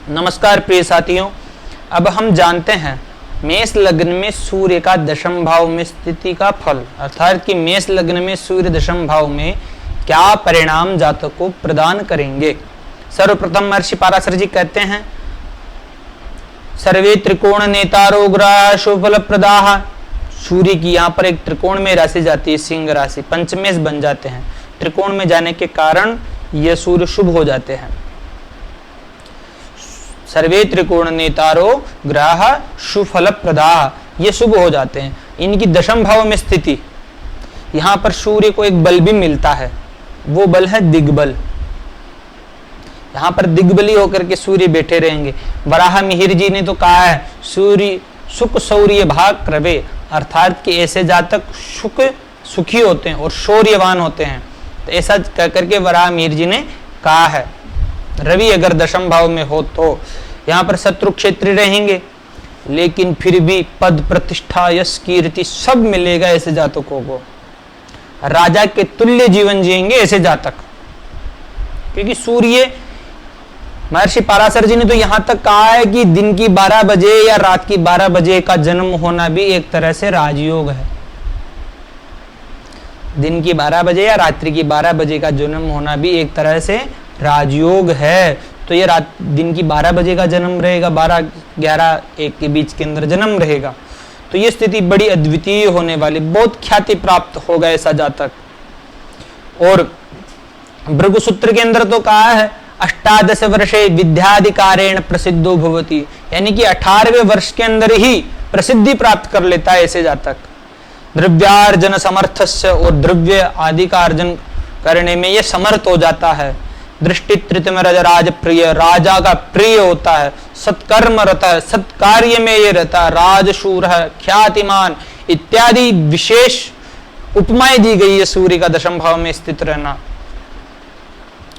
नमस्कार प्रिय साथियों, अब हम जानते हैं मेष लग्न में सूर्य का दशम भाव में स्थिति का फल, अर्थात कि मेष लग्न में सूर्य दशम भाव में क्या परिणाम जातक को प्रदान करेंगे। सर्वप्रथम महर्षि पराशर जी कहते हैं, सर्वे त्रिकोण नेतारो ग्रह शुभफल प्रदाह। सूर्य की यहाँ पर एक त्रिकोण में राशि जाती है, सिंह राशि, पंचमेश बन जाते हैं। त्रिकोण में जाने के कारण यह सूर्य शुभ हो जाते हैं। सर्वे त्रिकोण नेतारो ग्रह सुफल प्रदाह, ये शुभ हो जाते हैं। इनकी दशम भाव में स्थिति, यहां पर सूर्य को एक बल भी मिलता है, वो बल है दिग्बल। यहां पर दिग्बली होकर के सूर्य बैठे रहेंगे। वराह मिहिर जी ने तो कहा है, सूर्य सुख शौर्य भाग क्रवे, अर्थात कि ऐसे जातक सुखी होते हैं और शौर्यवान होते हैं। तो ऐसा कहकर के वराह मिहिर जी ने कहा है। रवि अगर दशम भाव में हो तो यहाँ पर शत्रु क्षेत्री रहेंगे, लेकिन फिर भी पद प्रतिष्ठा यश कीर्ति सब मिलेगा ऐसे जातकों को। राजा के तुल्य जीवन जिएंगे ऐसे जातक, क्योंकि सूर्य, महर्षि पराशर जी ने तो यहां तक कहा है कि दिन की 12 बजे या रात की 12 बजे का जन्म होना भी एक तरह से राजयोग है। दिन की 12 बजे या रात्रि की 12 बजे का जन्म होना भी एक तरह से राजयोग है। तो ये रात दिन की 12 बजे का जन्म रहेगा, 12, 11, 1 के बीच के अंदर जन्म रहेगा। तो ये स्थिति बड़ी अद्वितीय होने वाली, बहुत ख्याति प्राप्त होगा ऐसा जातक। और भृगुसूत्र के अंदर तो कहा है, 18 वर्षे विद्याधिकारेण प्रसिद्धो भवति, यानी कि 18वें वर्ष के अंदर ही प्रसिद्धि प्राप्त कर लेता है ऐसे जातक। द्रव्यार्जन समर्थस्य, और द्रव्य आदि का अर्जन करने में यह समर्थ हो जाता है। दृष्टि तृतीय राज प्रिय, राजा का प्रिय होता है। सत्कर्म रहता है, सत्कार्य में ये रहता है। राजशूर है, ख्यातिमान इत्यादि विशेष उपमाएं दी गई है सूर्य का दशम भाव में स्थित रहना।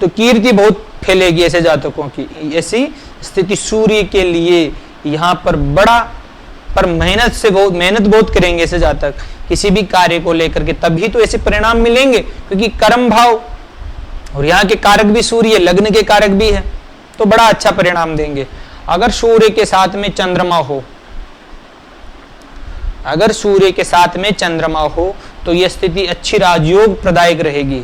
तो कीर्ति बहुत फैलेगी ऐसे जातकों की। ऐसी स्थिति सूर्य के लिए यहाँ पर बड़ा, पर मेहनत बहुत करेंगे ऐसे जातक किसी भी कार्य को लेकर के, तभी तो ऐसे परिणाम मिलेंगे। क्योंकि कर्म भाव और यहाँ के कारक भी सूर्य, लग्न के कारक भी है, तो बड़ा अच्छा परिणाम देंगे। अगर सूर्य के साथ में चंद्रमा हो, अगर सूर्य के साथ में चंद्रमा हो तो यह स्थिति अच्छी राजयोग प्रदायक रहेगी।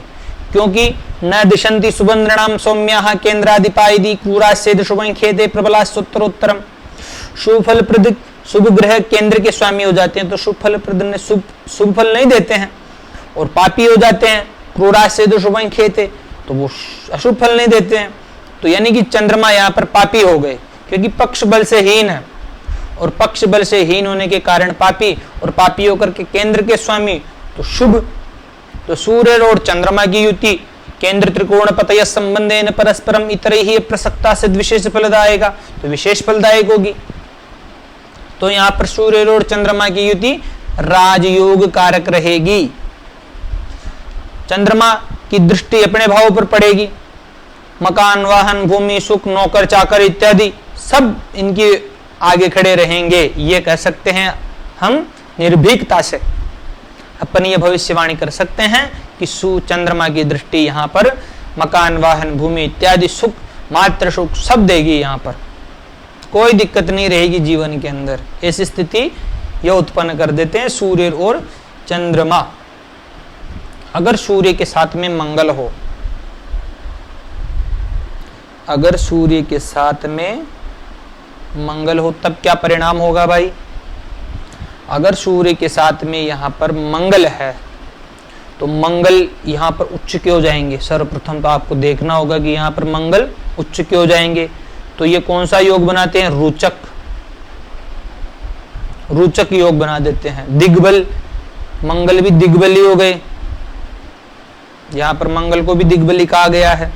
क्योंकि न दिशंति सुबंद्रणाम सौम्याः केंद्राधिपायदी क्रूरास्येद शुभं खेते प्रबलास्तोत्तरोत्तरम। शुभ फल प्रद शुभ ग्रह केंद्र के स्वामी हो जाते हैं तो शुभ फल प्रद ने शुभ फल नहीं देते हैं, और पापी हो जाते हैं क्रूरास्येद शुभं खेते, तो वो अशुभ फल नहीं देते हैं। तो यानी कि चंद्रमा यहाँ पर पापी हो गए, क्योंकि पक्ष बल से हीन है, और पक्ष बल से हीन होने के कारण पापी, और पापी होकर के केंद्र के स्वामी तो शुभ। तो सूर्य और चंद्रमा की युति केंद्र त्रिकोण पतय संबंधेन परस्परम इतरैहि प्रसक्ता से विशेष फलदायक, तो विशेष फलदायक होगी। तो यहाँ पर सूर्य और चंद्रमा की युति राजयोग कारक रहेगी। चंद्रमा की दृष्टि अपने भाव पर पड़ेगी। मकान, वाहन, भूमि, सुख, नौकर चाकर इत्यादि सब इनके आगे खड़े रहेंगे। ये कह सकते हैं हम निर्भीकता से, अपन ये भविष्यवाणी कर सकते हैं कि चंद्रमा की दृष्टि यहाँ पर मकान, वाहन, भूमि इत्यादि सुख, मात्र सुख सब देगी। यहाँ पर कोई दिक्कत नहीं रहेगी जीवन के अंदर। ऐसी स्थिति यह उत्पन्न कर देते हैं सूर्य और चंद्रमा। अगर सूर्य के साथ में मंगल हो, अगर सूर्य के साथ में मंगल हो तब क्या परिणाम होगा भाई? अगर सूर्य के साथ में यहाँ पर मंगल है तो मंगल यहाँ पर उच्च क्यों जाएंगे? सर्वप्रथम तो आपको देखना होगा कि यहाँ पर मंगल उच्च क्यों जाएंगे। तो ये कौन सा योग बनाते हैं? रोचक योग बना देते हैं। दिग्बल, मंगल भी दिग्बली हो गए, यहाँ पर मंगल को भी दिग्बली कहा गया है।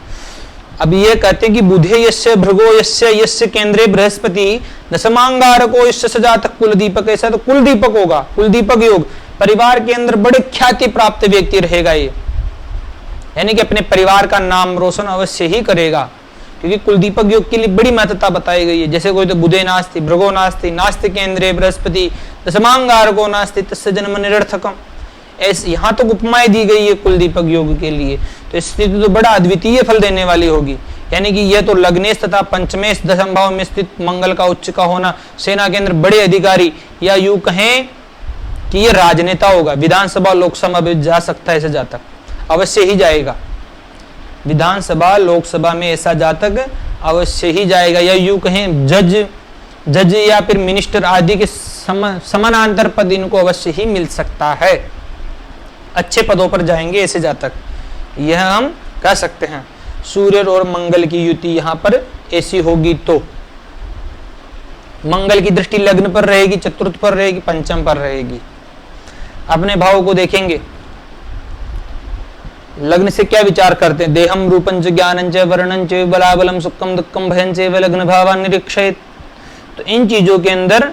अब ये कहते हैं कि बुधे यस्य भृगो यस्य केंद्रे बृहस्पति दशमांगारको यस्य सजातक कुलदीपक, ऐसा तो कुलदीपक होगा, कुलदीपक योग। परिवार के अंदर बड़े ख्याति प्राप्त व्यक्ति रहेगा ये, यानी कि अपने परिवार का नाम रोशन अवश्य ही करेगा। क्योंकि कुलदीपक योग के लिए बड़ी महत्वता बताई गई है। जैसे कोई तो बुधे नास्ति भृगो नास्ति नास्ति केंद्रे बृहस्पति दशमांगारको नास्ति तस्य जन्म निरर्थकम, ऐसे यहाँ तो उपमाएं दी गई है कुलदीपक योग के लिए। तो स्थिति तो बड़ा अद्वितीय फल देने वाली होगी। यानी कि यह तो लग्नेश तथा पंचमेश दशम भाव में स्थित मंगल का उच्च का होना, सेना के अंदर बड़े अधिकारी या यूं कहें कि ये राजनेता होगा, विधानसभा लोकसभा में जा सकता है ऐसे जातक, अवश्य ही जाएगा। विधानसभा लोकसभा में ऐसा जातक अवश्य ही जाएगा, या यूं कहें जज या फिर मिनिस्टर आदि के समानांतर पद इनको अवश्य ही मिल सकता है। अच्छे पदों पर जाएंगे ऐसे जातक, यह हम कह सकते हैं। सूर्य और मंगल की युति यहां पर ऐसी होगी तो मंगल की दृष्टि लग्न पर रहेगी, चतुर्थ पर रहेगी, पंचम पर रहेगी। अपने भाव को देखेंगे, लग्न से क्या विचार करते हैं? देहम रूपं च ज्ञानं च वर्णं च बलाबलम सुखम दुखम भयं च लग्न भावान् निरीक्षेत। तो इन चीजों के अंदर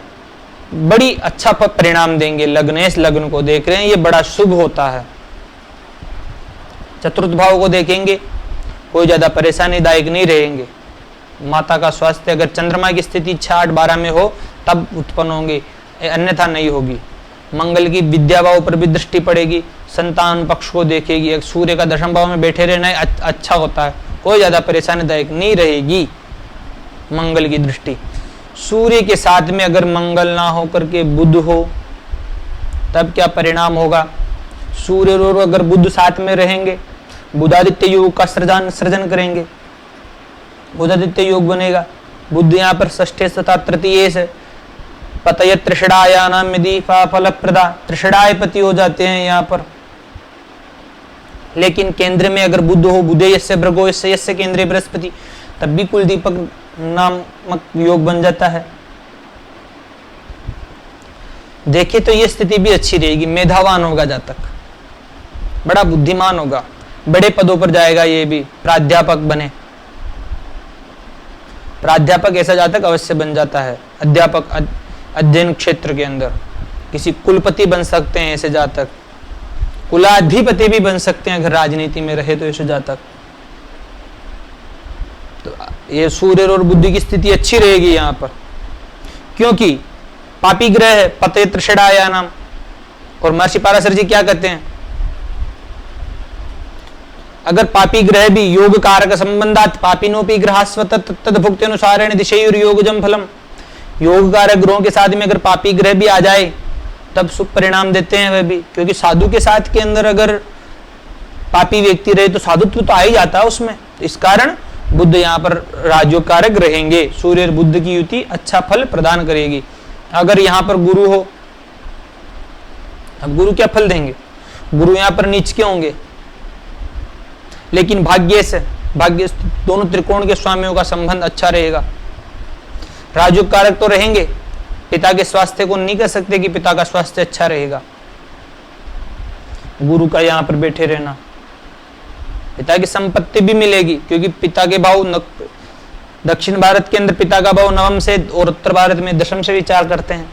बड़ी अच्छा परिणाम देंगे। लग्नेश लग्न को देख रहे हैं, ये बड़ा शुभ होता है। चतुर्थ भाव को देखेंगे, कोई ज्यादा परेशानीदायक नहीं रहेंगे। माता का स्वास्थ्य अगर चंद्रमा की स्थिति 6, 8, 12 में हो तब उत्पन्न होंगे, अन्यथा नहीं होगी। मंगल की विद्या भाव पर भी दृष्टि पड़ेगी, संतान पक्ष को देखेगी। एक सूर्य का दशम भाव में बैठे रहना अच्छा होता है, कोई ज्यादा परेशानीदायक नहीं रहेगी मंगल की दृष्टि। सूर्य के साथ में अगर मंगल ना हो करके बुध हो तब क्या परिणाम होगा? सूर्य और अगर बुध साथ में रहेंगे, बुधादित्य योग का सृजन करेंगे, बुधादित्य योग बनेगा। बुध यहाँ पर षष्ठे तथा तृतीय से पतय त्रिषडाया नाम यदि फलप्रदा, त्रिषडाय पति हो जाते हैं यहाँ पर। लेकिन केंद्र में अगर बुध हो, बुधे यस्य भृगो यस्य यस्य केंद्रे बृहस्पति, तब भी कुल दीपक नामक योग बन जाता है। देखिए तो ये स्थिति भी अच्छी रहेगी। मेधावान होगा जातक, बड़ा बुद्धिमान होगा, बड़े पदों पर जाएगा। ये भी प्राध्यापक बने, प्राध्यापक ऐसा जातक अवश्य बन जाता है। अध्यापक अध्ययन क्षेत्र के अंदर किसी कुलपति बन सकते हैं ऐसे जातक, कुलाधिपति भी बन सकते हैं अगर राजनीति में रहे तो ऐसे जातक। तो ये सूर्य और बुद्धि की स्थिति अच्छी रहेगी यहाँ पर, क्योंकि पापी ग्रह है पते त्रिषडाया नाम। और महर्षि पाराशर जी क्या कहते हैं? अगर पापी ग्रह भी योग कारक संबंधात पापिनोपि ग्रहास्वत तद भुक्ति अनुसारेण दिशेयुर योगजम फलम। योग कारक ग्रहों के साथ में अगर पापी ग्रह भी आ जाए तब शुभ परिणाम देते हैं वह भी, क्योंकि साधु के साथ के अंदर अगर पापी व्यक्ति रहे तो साधुत्व तो आ ही जाता है उसमें। इस कारण बुध यहाँ पर राजयोग कारक रहेंगे। सूर्य और बुध की युति अच्छा फल प्रदान करेगी। अगर यहाँ पर गुरु हो, अब गुरु क्या फल देंगे? गुरु यहाँ पर नीच के होंगे, लेकिन भाग्य से दोनों त्रिकोण के स्वामियों का संबंध अच्छा रहेगा। राजयोग कारक तो रहेंगे, पिता के स्वास्थ्य को नहीं कह सकते कि पिता का स्वास्थ्य अच्छा रहेगा। गुरु का यहाँ पर बैठे रहना, पिता की संपत्ति भी मिलेगी, क्योंकि पिता के भाव दक्षिण भारत के अंदर पिता का भाव नवम से और उत्तर भारत में दशम से विचार करते हैं।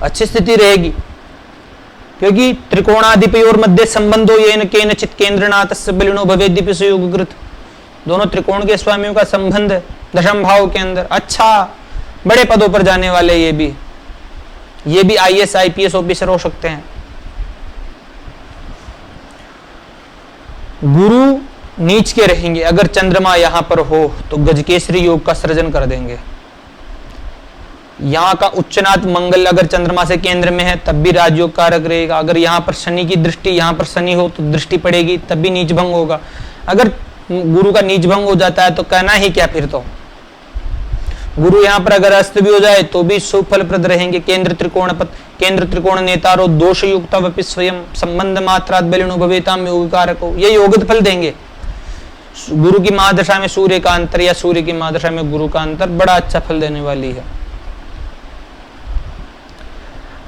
अच्छी स्थिति रहेगी, क्योंकि त्रिकोणाधिपति और मध्य संबंधो येन केनचित् केंद्रनाथस्य बलिनो भवेद्यपि योगकृत। दोनों त्रिकोण के स्वामियों का संबंध है दशम भाव के अंदर। अच्छा, बड़े पदों पर जाने वाले ये भी IAS IPS ऑफिसर हो सकते हैं। गुरु नीच के रहेंगे। अगर चंद्रमा यहां पर हो तो गजकेसरी योग का सृजन कर देंगे। यहाँ का उच्चनाथ मंगल अगर चंद्रमा से केंद्र में है तब भी राजयोग कारक रहेगा। अगर यहाँ पर शनि की दृष्टि, यहाँ पर शनि हो तो दृष्टि पड़ेगी, तब भी नीच भंग होगा। अगर गुरु का नीच भंग हो जाता है तो कहना ही क्या फिर तो। गुरु यहाँ पर अगर अस्त भी हो जाए तो भी शुभ फलप्रद रहेंगे। केंद्र त्रिकोण नेतारो दोष युक्त वपि स्वयं संबंध मात्रात बलिनो भवेताम योग कारको, ये योगित फल देंगे। गुरु की महादशा में सूर्य का अंतर या सूर्य की महादशा में गुरु का अंतर बड़ा अच्छा फल देने वाली है।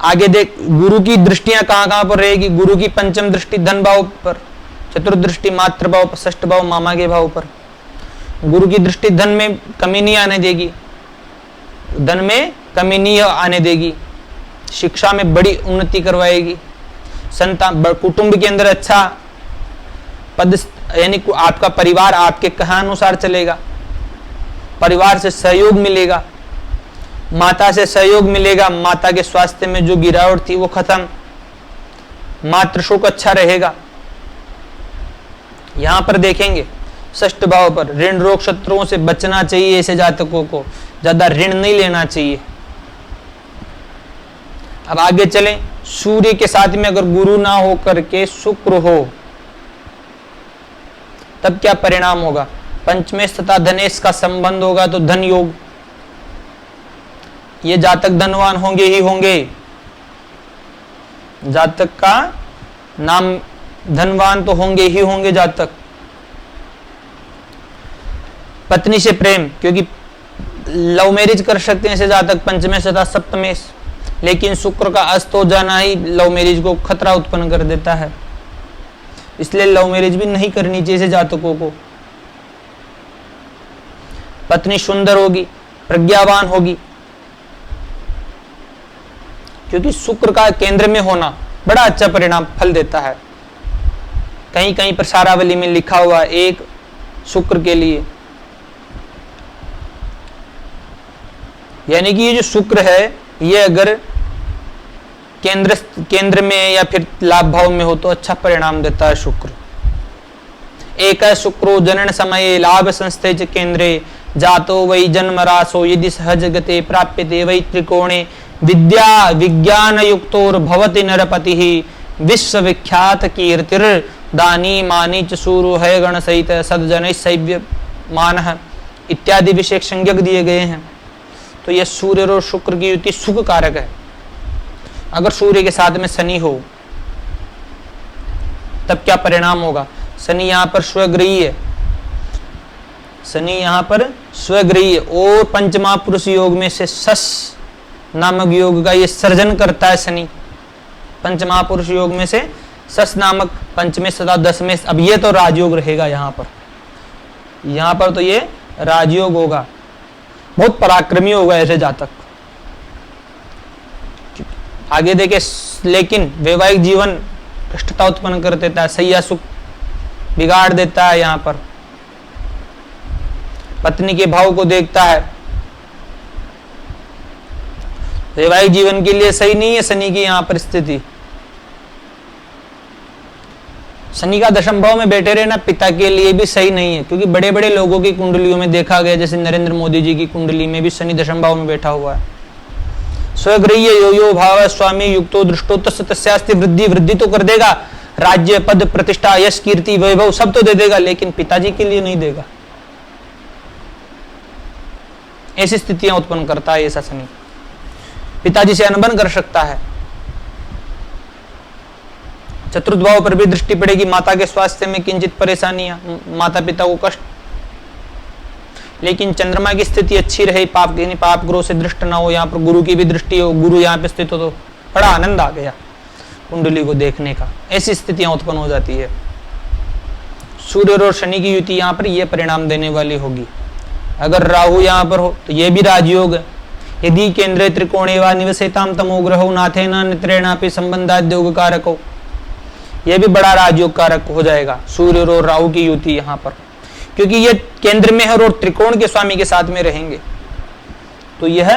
आगे देख, गुरु की दृष्टियां कहां कहां पर रहेगी? गुरु की पंचम दृष्टि धन भाव पर, चतुर्थ दृष्टि मातृ भाव पर, षष्ठ भाव मामा के भाव पर। गुरु की दृष्टि धन में कमी नहीं आने देगी, धन में कमी नहीं आने देगी। शिक्षा में बड़ी उन्नति करवाएगी। संतान, कुटुंब के अंदर अच्छा पद, यानी आपका परिवार आपके कहा अनुसार चलेगा। परिवार से सहयोग मिलेगा, माता से सहयोग मिलेगा। माता के स्वास्थ्य में जो गिरावट थी वो खत्म, मातृशोक अच्छा रहेगा। यहां पर देखेंगे षष्ठ भाव पर ऋण रोग शत्रुओं से बचना चाहिए। ऐसे जातकों को ज्यादा ऋण नहीं लेना चाहिए। अब आगे चलें, सूर्य के साथ में अगर गुरु ना हो करके शुक्र हो तब क्या परिणाम होगा? पंचमेश तथा धनेश का संबंध होगा तो धन योग। ये जातक धनवान होंगे ही होंगे। जातक का नाम धनवान तो होंगे ही होंगे जातक। पत्नी से प्रेम, क्योंकि लव मैरिज कर सकते हैं ऐसे जातक पंचमेश तथा सप्तमेश, लेकिन शुक्र का अस्त हो जाना ही लव मैरिज को खतरा उत्पन्न कर देता है। इसलिए लव मैरिज भी नहीं करनी चाहिए ऐसे जातकों को। पत्नी सुंदर होगी, प्रज्ञावान होगी, क्योंकि शुक्र का केंद्र में होना बड़ा अच्छा परिणाम फल देता है। कहीं कहीं प्रसारावली में लिखा हुआ एक शुक्र के लिए, यानी कि ये जो शुक्र है ये अगर केंद्र में या फिर लाभ भाव में हो तो अच्छा परिणाम देता है शुक्र। एक शुक्रो जनन समय लाभ संस्थे च केंद्रे जातो वै जन्म रासो यदि सहज गते प्राप्यते वै त्रिकोणे विद्या विज्ञान युक्तोर भवति नरपति विश्वविख्यात कीर्तिर दानी मानी च सूरो है गण सहित सदजन सैव्य मान इत्यादि विशेष संज्ञक दिए गए हैं। तो यह सूर्य और शुक्र की युति सुख कारक है। अगर सूर्य के साथ में शनि हो तब क्या परिणाम होगा? शनि यहां पर स्वग्रही है, शनि यहां पर स्वग्रही है और पंचमा पुरुष योग में से सस नामक योग का ये सर्जन करता है शनि। पंचमा पुरुष योग में से सस नामक पंचमेश तथा दशमेश। अब ये तो राजयोग रहेगा यहां पर तो ये राजयोग होगा। बहुत पराक्रमी होगा ऐसे जातक। आगे देखे, लेकिन वैवाहिक जीवन कष्टता उत्पन्न कर देता है, सैया सुख बिगाड़ देता है। यहां पर पत्नी के भाव को देखता है, वैवाहिक जीवन के लिए सही नहीं है शनि की यहां पर स्थिति। शनि का दशम भाव में बैठे रहना पिता के लिए भी सही नहीं है, क्योंकि बड़े बड़े लोगों की कुंडलियों में देखा गया, जैसे नरेंद्र मोदी जी की कुंडली में भी शनि दशम भाव में बैठा हुआ है। स्वगृह्य यो यो भाव स्वामी युक्तो दृष्टो तस्यास्ति वृद्धि, वृद्धि तो कर देगा, राज्य पद प्रतिष्ठा यश कीर्ति वैभव सब तो दे देगा, लेकिन पिताजी के लिए नहीं देगा। ऐसी स्थितियां उत्पन्न करता है ऐसा शनि। पिताजी से अनबन कर सकता है। चतुर्थ भाव पर भी दृष्टि पड़ेगी, माता के स्वास्थ्य में किंचित परेशानियां, माता पिता को कष्ट। लेकिन चंद्रमा की स्थिति अच्छी रहे, पाप यानी पाप ग्रह से दृष्ट ना हो, यहाँ पर गुरु की भी दृष्टि हो, गुरु यहाँ पे स्थित हो तो बड़ा आनंद आ गया कुंडली को देखने का। ऐसी स्थितियां उत्पन्न हो जाती है। सूर्य और शनि की युति यहाँ पर यह परिणाम देने वाली होगी। अगर राहु यहाँ पर हो तो यह भी राजयोग है। यदि केंद्रे त्रिकोणे वा निवसेताम तमो ग्रहो नाथेना नित्रेणापि संबंधाद्योग कारक हो, यह भी बड़ा राजयोग कारक हो जाएगा सूर्य और राहु की युति यहाँ पर, क्योंकि ये केंद्र में है और त्रिकोण के स्वामी के साथ में रहेंगे, तो यह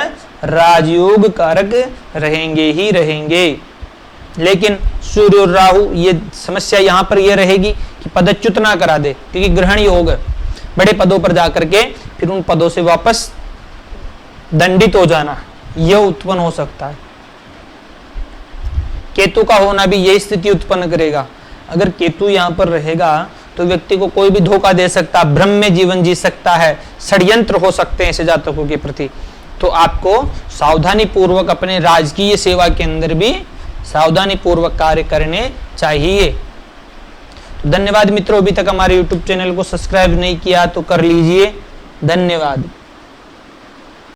राजयोग कारक रहेंगे ही रहेंगे। लेकिन सूर्य और राहु ये समस्या यहाँ पर यह रहेगी कि पदच्युत ना करा दे, क्योंकि ग्रहण योग बड़े पदों पर जाकर के फिर उन पदों से वापस दंडित हो जाना यह उत्पन्न हो सकता है। केतु का होना भी यही स्थिति उत्पन्न करेगा। अगर केतु यहाँ पर रहेगा तो व्यक्ति को कोई भी धोखा दे सकता है, भ्रम में जीवन जी सकता है, षड्यंत्र हो सकते हैं ऐसे जातकों के प्रति। तो आपको सावधानी पूर्वक अपने राजकीय सेवा के अंदर भी सावधानी पूर्वक कार्य करने चाहिए। तो धन्यवाद मित्रों, अभी तक हमारे YouTube चैनल को सब्सक्राइब नहीं किया तो कर लीजिए। धन्यवाद।